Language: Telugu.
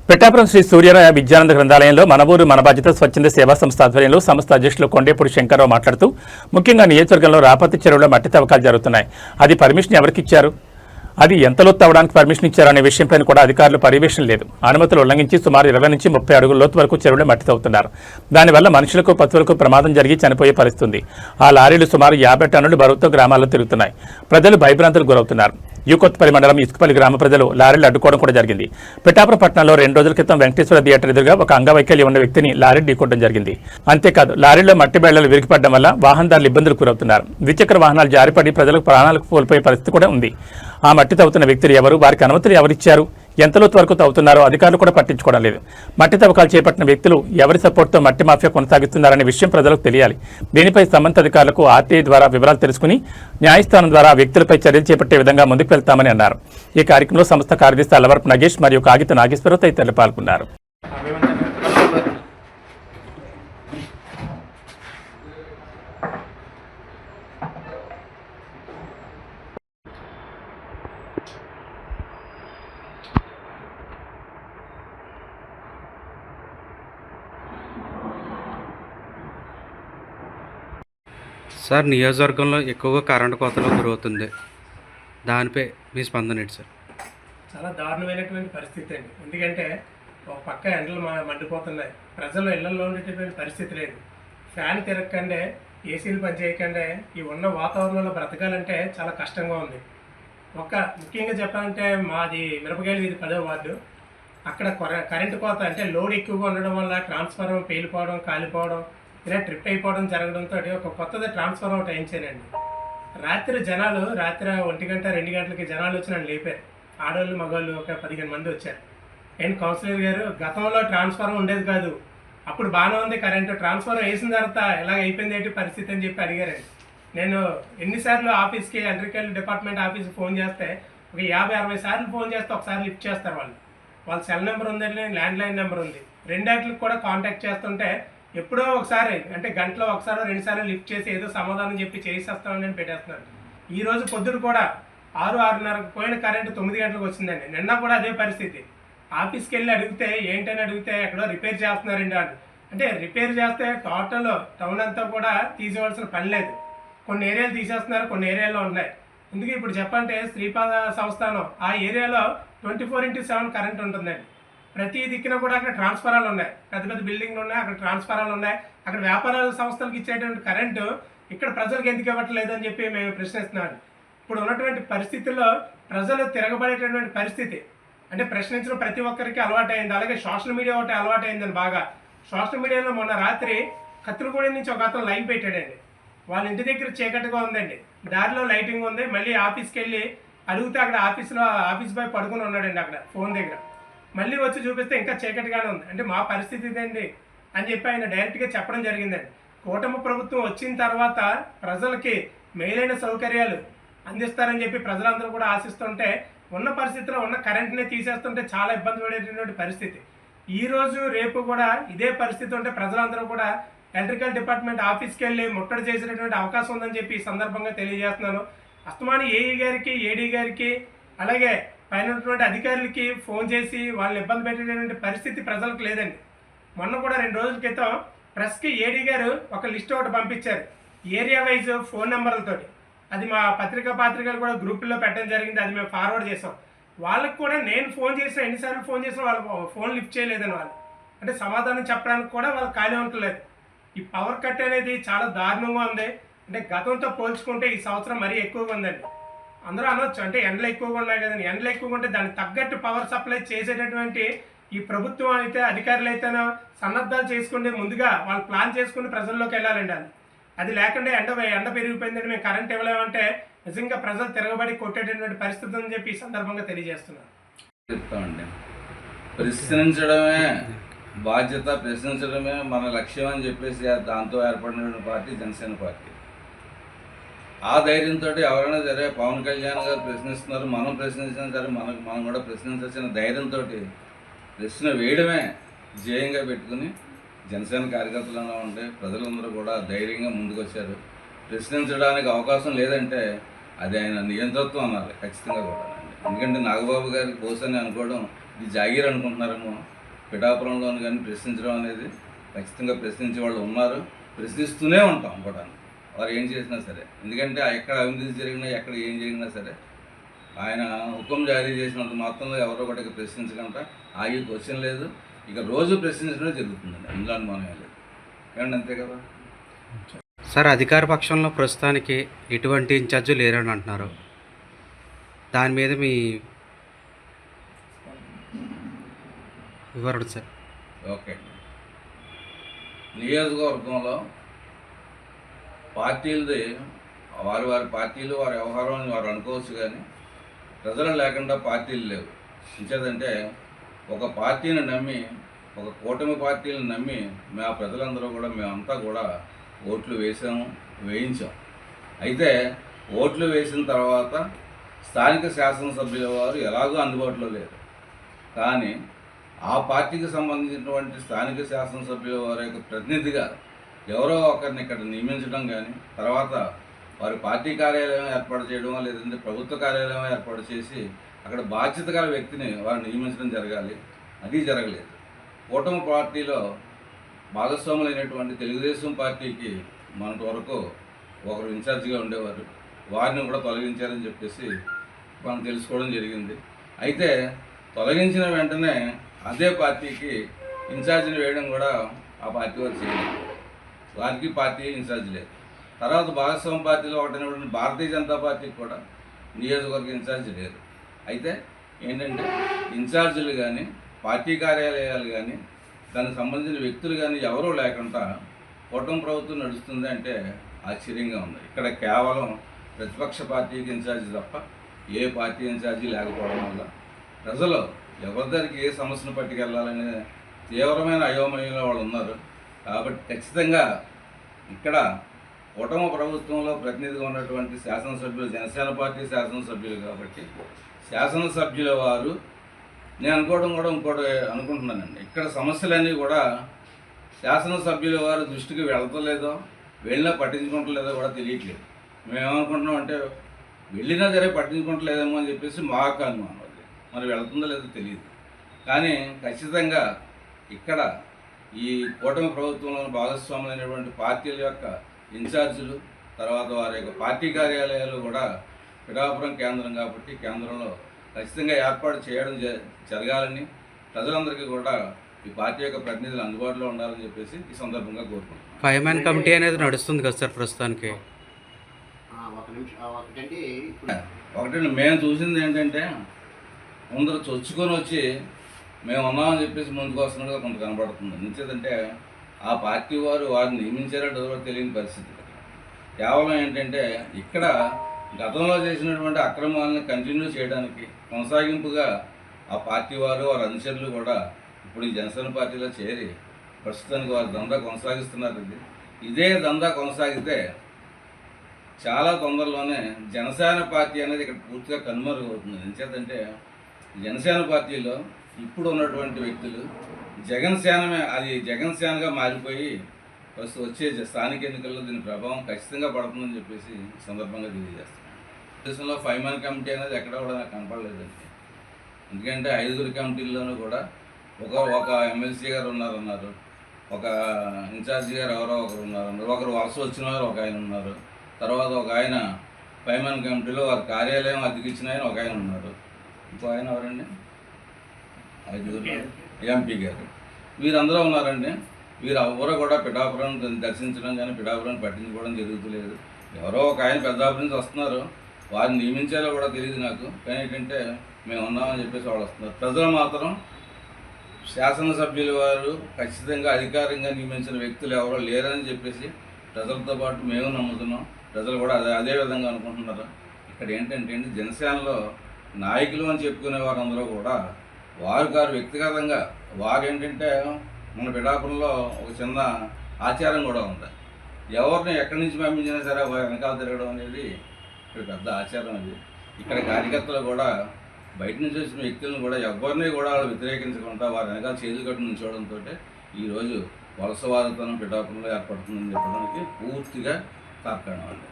పిఠాపురం శ్రీ సూర్యరాయ విద్యానంద గ్రంథాలయంలో మన ఊరు మన బాధ్యత స్వచ్ఛంద సేవా సంస్థ ఆధ్వర్యంలో సంస్థ అధ్యక్షులు కొండేపూడి శంకర్రావు మాట్లాడుతూ ముఖ్యంగా నియోజకవర్గంలో రాపతి చెరువులో మట్టి తవ్వకాలు జరుగుతున్నాయి. అది పర్మిషన్ ఎవరికి ఇచ్చారు, అది ఎంత లోతు తవ్వడానికి పర్మిషన్ ఇచ్చారు అనే విషయంపైన కూడా అధికారులు పర్యవేక్షణ లేదు. అనుమతులు ఉల్లంఘించి సుమారు 20 నుంచి 30 అడుగుల లోతు వరకు చెరువులో మట్టి తవ్వుతున్నారు. దానివల్ల మనుషులకు పశువులకు ప్రమాదం జరిగి చనిపోయే పరిస్థితి. ఆ లారీలు సుమారు 50 టన్నుల బరువుతో గ్రామాల్లో తిరుగుతున్నాయి. ప్రజలు భయభ్రాంతులకు గురవుతున్నారు. యూకొత్తపల్లి మండలం ఇసుకపల్లి గ్రామ ప్రజలు లారీలు అడ్డుకోవడం కూడా జరిగింది. పిఠాపురం పట్టణంలో 2 రోజుల క్రితం వెంకటేశ్వర థియేటర్ ఎదురుగా ఒక అంగవైకల్యం ఉన్న వ్యక్తిని లారీ ఢీకొట్టడం జరిగింది. అంతేకాదు లారీలో మట్టి బెళ్లలు విరిగిపడడం వల్ల వాహనదారులు ఇబ్బందులకు గురవుతున్నారు. ద్విచక్ర వాహనాలు జారిపడి ప్రజలకు ప్రాణాలకు కోల్పోయే పరిస్థితి కూడా ఉంది. ఆ మట్టి తవ్వుతున్న వ్యక్తులు ఎవరు, వారికి అనుమతులు ఎవరిచ్చారు, ఎంత లోతు వరకు తవ్వుతున్నారో అధికారులు కూడా పట్టించుకోవడం లేదు. మట్టి తవ్వకాలు చేపట్టిన వ్యక్తులు ఎవరి సపోర్ట్తో మట్టి మాఫియా కొనసాగిస్తున్నారనే విషయం ప్రజలకు తెలియాలి. దీనిపై సంబంధిత అధికారులకు ఆర్టీఐ ద్వారా వివరాలు తెలుసుకుని న్యాయస్థానం ద్వారా వ్యక్తులపై చర్యలు చేపట్టే విధంగా ముందుకు వెళ్తామని అన్నారు. ఈ కార్యక్రమంలో సంస్థ కార్యదర్శి అల్లవరపు నగేష్ మరియు కాగిత నాగేశ్వరరావు తదితరులు పాల్గొన్నారు. సార్, నియోజకవర్గంలో ఎక్కువగా కరెంటు కోతలు గురవుతుంది. దానిపై మీ స్పందన ఏంటి సార్? చాలా దారుణమైనటువంటి పరిస్థితి అండి. ఎందుకంటే ఒక పక్క ఎండలు మండిపోతున్నాయి. ప్రజలు ఇళ్లలో ఉండేటటువంటి పరిస్థితి లేదు. ఫ్యాన్ తిరగకండే, ఏసీలు పనిచేయకండే ఈ ఉన్న వాతావరణంలో బ్రతకాలంటే చాలా కష్టంగా ఉంది. ముఖ్యంగా చెప్పాలంటే మాది మిరపకాయలు వీధి 10వ వార్డు. అక్కడ కరెంటు కోత అంటే లోడ్ ఎక్కువగా ఉండడం వల్ల ట్రాన్స్ఫార్మర్ పేలిపోవడం, కాలిపోవడం, ఇలా ట్రిప్ అయిపోవడం జరగడంతో ఒక కొత్తది ట్రాన్స్ఫార్మర్ ఒకటి వేయించానండి. రాత్రి 1 గంట 2 గంటలకి జనాలు వచ్చి నన్ను లేపారు. ఆడవాళ్ళు మగవాళ్ళు ఒక 15 మంది వచ్చారు. నేను కౌన్సిలర్ గారు, గతంలో ట్రాన్స్ఫార్మర్ ఉండేది కాదు, అప్పుడు బాగానే ఉంది కరెంటు, ట్రాన్స్ఫార్మర్ వేసిన తర్వాత ఎలాగ అయిపోయింది ఏంటి పరిస్థితి అని చెప్పి అడిగారండి. నేను ఎన్నిసార్లు ఆఫీస్కి ఎలక్ట్రికల్ డిపార్ట్మెంట్ ఆఫీస్కి ఫోన్ చేస్తే ఒక 50-60 సార్లు ఫోన్ చేస్తే ఒకసారి లిఫ్ట్ చేస్తారు. వాళ్ళ సెల్ నెంబర్ ఉందండి, ల్యాండ్లైన్ నెంబర్ ఉంది. రెండాటికి కూడా కాంటాక్ట్ చేస్తుంటే ఎప్పుడో ఒకసారి అంటే గంటలో ఒకసారి 2 సార్లు లిఫ్ట్ చేసి ఏదో సమాధానం చెప్పి చేసేస్తామని పెట్టేస్తున్నాను. ఈ రోజు పొద్దున కూడా 6-6:30కు పోయిన కరెంటు 9 గంటలకు వచ్చిందండి. నిన్న కూడా అదే పరిస్థితి. ఆఫీస్కి వెళ్ళి అడిగితే ఏంటని అడిగితే ఎక్కడో రిపేర్ చేస్తున్నారండి అని. అంటే రిపేర్ చేస్తే టోటల్ టౌన్ అంతా కూడా తీసేవలసిన పని లేదు. కొన్ని ఏరియాలు తీసేస్తున్నారు, కొన్ని ఏరియాలో ఉన్నాయి. ఎందుకు ఇప్పుడు చెప్పంటే శ్రీపాద సంస్థానం ఆ ఏరియాలో 24/7 కరెంట్ ఉంటుందండి. ప్రతి దిక్కున కూడా అక్కడ ట్రాన్స్ఫారాలు ఉన్నాయి, పెద్ద పెద్ద బిల్డింగ్లు ఉన్నాయి, అక్కడ ట్రాన్స్ఫారాలు ఉన్నాయి. అక్కడ వ్యాపార సంస్థలకు ఇచ్చేటువంటి కరెంటు ఇక్కడ ప్రజలకు ఎందుకు ఇవ్వట్లేదు అని చెప్పి మేము ప్రశ్నిస్తున్నాను. ఇప్పుడు ఉన్నటువంటి పరిస్థితుల్లో ప్రజలు తిరగబడేటటువంటి పరిస్థితి అంటే ప్రశ్నించడం ప్రతి ఒక్కరికి అలవాటైంది. అలాగే సోషల్ మీడియా ఒకటి అలవాటైందని బాగా. సోషల్ మీడియాలో మొన్న రాత్రి కత్తిరిగూడెం నుంచి ఒక అతను లైవ్ పెట్టాడండి. వాళ్ళ ఇంటి దగ్గర చీకటిగా ఉందండి, దారిలో లైటింగ్ ఉంది. మళ్ళీ ఆఫీస్కి వెళ్ళి అడిగితే అక్కడ ఆఫీస్ బాయ్ పడుకుని ఉన్నాడండి అక్కడ ఫోన్ దగ్గర. మళ్ళీ వచ్చి చూపిస్తే ఇంకా చీకటిగానే ఉంది. అంటే మా పరిస్థితి ఇదండి అని చెప్పి ఆయన డైరెక్ట్గా చెప్పడం జరిగిందండి. కూటమి ప్రభుత్వం వచ్చిన తర్వాత ప్రజలకి మేలైన సౌకర్యాలు అందిస్తారని చెప్పి ప్రజలందరూ కూడా ఆశిస్తుంటే ఉన్న పరిస్థితిలో ఉన్న కరెంట్ని తీసేస్తుంటే చాలా ఇబ్బంది పడేటటువంటి పరిస్థితి. ఈరోజు రేపు కూడా ఇదే పరిస్థితి ఉంటే ప్రజలందరూ కూడా ఎలక్ట్రికల్ డిపార్ట్మెంట్ ఆఫీస్కి వెళ్ళి ముట్టడి చేసేటటువంటి అవకాశం ఉందని చెప్పి ఈ సందర్భంగా తెలియజేస్తున్నాను. అస్తమాని ఏఈ గారికి, ఏడీ గారికి, అలాగే పైన ఉన్నటువంటి అధికారులకి ఫోన్ చేసి వాళ్ళని ఇబ్బంది పెట్టేటటువంటి పరిస్థితి ప్రజలకు లేదండి. మొన్న కూడా 2 రోజుల క్రితం ప్రెస్కి ఏడీ గారు ఒక లిస్ట్ ఒకటి పంపించారు ఏరియా వైజ్ ఫోన్ నెంబర్లతోటి. అది మా పాత్రికలు కూడా గ్రూపుల్లో పెట్టడం జరిగింది. అది మేము ఫార్వర్డ్ చేసాం. వాళ్ళకి కూడా నేను ఫోన్ చేసిన, ఎన్నిసార్లు ఫోన్ చేసినా వాళ్ళు ఫోన్ లిఫ్ట్ చేయలేదని వాళ్ళు అంటే సమాధానం చెప్పడానికి కూడా వాళ్ళు ఖాళీ ఉండలేదు. ఈ పవర్ కట్ అనేది చాలా దారుణంగా ఉంది. అంటే గతంతో పోల్చుకుంటే ఈ సంవత్సరం మరీ ఎక్కువగా ఉందండి. అందరూ అనొచ్చు అంటే ఎండలు ఎక్కువగా ఉన్నాయి కదండి. ఎండలు ఎక్కువగా ఉంటే దానికి తగ్గట్టు పవర్ సప్లై చేసేటటువంటి ఈ ప్రభుత్వం అయితే, అధికారులు అయితేనో సన్నద్ధాలు చేసుకుంటే ముందుగా వాళ్ళు ప్లాన్ చేసుకుని ప్రజల్లోకి వెళ్ళాలండి. అది లేకుండా ఎండ పెరిగిపోయిందని మేము కరెంట్ ఇవ్వలేమంటే నిజంగా ప్రజలు తిరగబడి కొట్టేటటువంటి పరిస్థితి అని చెప్పి ఈ సందర్భంగా తెలియజేస్తున్నాను. చెప్తామండి, ప్రశ్నించడమే బాధ్యత, ప్రశ్నించడమే మన లక్ష్యం అని చెప్పేసి దాంతో ఏర్పడిన పార్టీ జనసేన పార్టీ. ఆ ధైర్యంతో ఎవరైనా సరే పవన్ కళ్యాణ్ గారు ప్రశ్నిస్తున్నారు, మనం ప్రశ్నించినా సరే మనం కూడా ప్రశ్నించాల్సిన ధైర్యంతో ప్రశ్న వేయడమే ధ్యేయంగా పెట్టుకుని జనసేన కార్యకర్తలుగా ఉండే ప్రజలందరూ కూడా ధైర్యంగా ముందుకు వచ్చారు. ప్రశ్నించడానికి అవకాశం లేదంటే అది ఆయన నియంతృత్వం అన్నారు ఖచ్చితంగా కూడా. ఎందుకంటే నాగబాబు గారికి బహుశా అనుకోవడం ఇది జాగీర్ అనుకుంటున్నారేమో, పిఠాపురంలోని కానీ ప్రశ్నించడం అనేది ఖచ్చితంగా ప్రశ్నించే వాళ్ళు ఉన్నారు, ప్రశ్నిస్తూనే ఉంటాం కూడా వారు ఏం చేసినా సరే. ఎందుకంటే ఎక్కడ అవినీతి జరిగినా ఎక్కడ ఏం జరిగినా సరే ఆయన హుకుం జారీ చేసినంత మాత్రంలో ఎవరో ఒకటి ప్రశ్నించకుండా ఆగి క్వశ్చన్ లేదు. ఇక రోజు ప్రశ్నించడమే జరుగుతుందండి, అందులో అనుమానం లేదు. ఏమండి అంతే కదా. సార్ అధికార పక్షంలో ప్రస్తుతానికి ఎటువంటి ఇన్ఛార్జి లేరని అంటున్నారు, దాని మీద మీ వివరణ సార్. ఓకే, నియోజకవర్గంలో పార్టీలది వారి వారి పార్టీలు వారి వ్యవహారం అని వారు అనుకోవచ్చు, కానీ ప్రజలు లేకుండా పార్టీలు లేవు. ఇంచేదంటే ఒక పార్టీని నమ్మి, ఒక కూటమి పార్టీలను నమ్మి మా ప్రజలందరూ కూడా మేమంతా కూడా ఓట్లు వేయించాం. అయితే ఓట్లు వేసిన తర్వాత స్థానిక శాసనసభ్యుల వారు ఎలాగో అందుబాటులో లేరు, కానీ ఆ పార్టీకి సంబంధించినటువంటి స్థానిక శాసనసభ్యుల వారి యొక్క ప్రతినిధిగా ఎవరో ఒకరిని ఇక్కడ నియమించడం కానీ, తర్వాత వారి పార్టీ కార్యాలయం ఏర్పాటు చేయడం, లేదంటే ప్రభుత్వ కార్యాలయం ఏర్పాటు చేసి అక్కడ బాధ్యత గల వ్యక్తిని వారు నియమించడం జరగాలి. అది జరగలేదు. కూటమి పార్టీలో భాగస్వాములైనటువంటి తెలుగుదేశం పార్టీకి మనటి వరకు ఒకరు ఇన్ఛార్జిగా ఉండేవారు, వారిని కూడా తొలగించారని చెప్పేసి మనం తెలుసుకోవడం జరిగింది. అయితే తొలగించిన వెంటనే అదే పార్టీకి ఇన్ఛార్జిని వేయడం కూడా ఆ పార్టీ వారు చేయలేదు, వారికి పార్టీ ఇన్ఛార్జ్ లేదు. తర్వాత భాగస్వామ్య పార్టీలో ఒకటైనటువంటి భారతీయ జనతా పార్టీకి కూడా నియోజకవర్గ ఇన్ఛార్జి లేరు. అయితే ఏంటంటే ఇన్ఛార్జీలు కానీ, పార్టీ కార్యాలయాలు కానీ, దానికి సంబంధించిన వ్యక్తులు కానీ ఎవరూ లేకుండా కూటమి ప్రభుత్వం నడుస్తుంది అంటే ఆశ్చర్యంగా ఉంది. ఇక్కడ కేవలం ప్రతిపక్ష పార్టీకి ఇన్ఛార్జి తప్ప ఏ పార్టీ ఇన్ఛార్జి లేకపోవడం వల్ల ప్రజలు ఎవరి దగ్గరికి ఏ సమస్యను పట్టుకెళ్లాలనే తీవ్రమైన అయోమయంలో వాళ్ళు ఉన్నారు. కాబట్టి ఖచ్చితంగా ఇక్కడ కూటమి ప్రభుత్వంలో ప్రతినిధిగా ఉన్నటువంటి శాసనసభ్యులు జనసేన పార్టీ శాసనసభ్యులు కాబట్టి శాసనసభ్యుల వారు, నేను అనుకోవడం కూడా ఇంకోటి అనుకుంటున్నానండి, ఇక్కడ సమస్యలన్నీ కూడా శాసనసభ్యుల వారి దృష్టికి వెళ్తలేదో, వెళ్ళినా పట్టించుకుంటలేదో కూడా తెలియట్లేదు. మేమేమనుకుంటున్నాం అంటే వెళ్ళినా సరే పట్టించుకుంటలేదేమో అని చెప్పేసి మాకు అనుమానం. అది మరి వెళ్తుందో లేదో తెలియదు. కానీ ఖచ్చితంగా ఇక్కడ ఈ కూటమి ప్రభుత్వంలో భాగస్వాములైనటువంటి పార్టీల యొక్క ఇన్ఛార్జీలు, తర్వాత వారి యొక్క పార్టీ కార్యాలయాలు కూడా పిఠాపురం కేంద్రం కాబట్టి కేంద్రంలో ఖచ్చితంగా ఏర్పాటు చేయడం జరగాలని, ప్రజలందరికీ కూడా ఈ పార్టీ యొక్క ప్రతినిధులు అందుబాటులో ఉండాలని చెప్పేసి ఈ సందర్భంగా కోరుకుంటున్నాం. 5 మ్యాన్ కమిటీ అనేది నడుస్తుంది కదా సార్ ప్రస్తుతానికి. ఒకటి మేము చూసింది ఏంటంటే ముందర చొచ్చుకొని వచ్చి మేము ఉన్నామని చెప్పేసి ముందుకు వస్తున్నట్టుగా కొంత కనబడుతుంది. ఎందుకంటే ఆ పార్టీ వారిని నియమించారో తెలియని పరిస్థితి. కేవలం ఏంటంటే ఇక్కడ గతంలో చేసినటువంటి అక్రమాలను కంటిన్యూ చేయడానికి కొనసాగింపుగా ఆ పార్టీ వారి అనుచరులు కూడా ఇప్పుడు ఈ జనసేన పార్టీలో చేరి ప్రస్తుతానికి వారి దందా కొనసాగిస్తున్నారు. ఇదే దందా కొనసాగితే చాలా తొందరలోనే జనసేన పార్టీ అనేది ఇక్కడ పూర్తిగా కనుమరుగవుతుంది. ఎందుకంటే జనసేన పార్టీలో ఇప్పుడు ఉన్నటువంటి వ్యక్తులు జగన్ సేనగా మారిపోయి వచ్చే స్థానిక ఎన్నికల్లో దీని ప్రభావం ఖచ్చితంగా పడుతుందని చెప్పేసి సందర్భంగా తెలియజేస్తాను. దేశంలో 5 మ్యాన్ కమిటీ అనేది ఎక్కడ కూడా నాకు కనపడలేదండి. ఎందుకంటే 5 కమిటీల్లోనూ కూడా ఒక ఎమ్మెల్సీ గారు ఉన్నారన్నారు, ఒక ఇన్ఛార్జి గారు ఎవరో ఒకరు ఉన్నారన్నారు, ఒకరు వలస వచ్చిన వారు ఒక ఆయన ఉన్నారు, తర్వాత ఒక ఆయన 5 మ్యాన్ కమిటీలో వారి కార్యాలయం అద్దెకిచ్చిన ఆయన ఒక ఆయన ఉన్నారు, ఇంకో ఆయన ఎవరండి 5 ఎంపీ గారు, వీరందరూ ఉన్నారండి. వీరు ఎవరో కూడా పిఠాపురం దర్శించడం కానీ పిఠాపురాన్ని పట్టించుకోవడం జరుగుతులేదు. ఎవరో ఒక ఆయన పెద్దాపురం నుంచి వస్తున్నారు, వారిని నియమించారో కూడా తెలియదు నాకు. కానీ ఏంటంటే మేము ఉన్నామని చెప్పేసి వాళ్ళు వస్తున్నారు. ప్రజలు మాత్రం శాసనసభ్యుల వారు ఖచ్చితంగా అధికారంగా నియమించిన వ్యక్తులు ఎవరో లేరని చెప్పేసి ప్రజలతో పాటు మేము నమ్ముతున్నాం. ప్రజలు కూడా అదే విధంగా అనుకుంటున్నారు. ఇక్కడ ఏంటంటే జనసేనలో నాయకులు అని చెప్పుకునే వారందరూ కూడా వారు వ్యక్తిగతంగా వారు ఏంటంటే మన పిఠాపురంలో ఒక చిన్న ఆచారం కూడా ఉంది. ఎవరిని ఎక్కడి నుంచి పంపించినా సరే వెనకాల తిరగడం అనేది ఇక్కడ పెద్ద ఆచారం. అది ఇక్కడ కార్యకర్తలు కూడా బయట నుంచి వచ్చిన వ్యక్తులను కూడా ఎవరిని కూడా వ్యతిరేకించకుండా వారి వెనకాల చేతులు కట్టు నుంచోవడంతో ఈరోజు వలసవాదతనం పిఠాపురంలో ఏర్పడుతుందని చెప్పడానికి పూర్తిగా తార్కాణం అండి.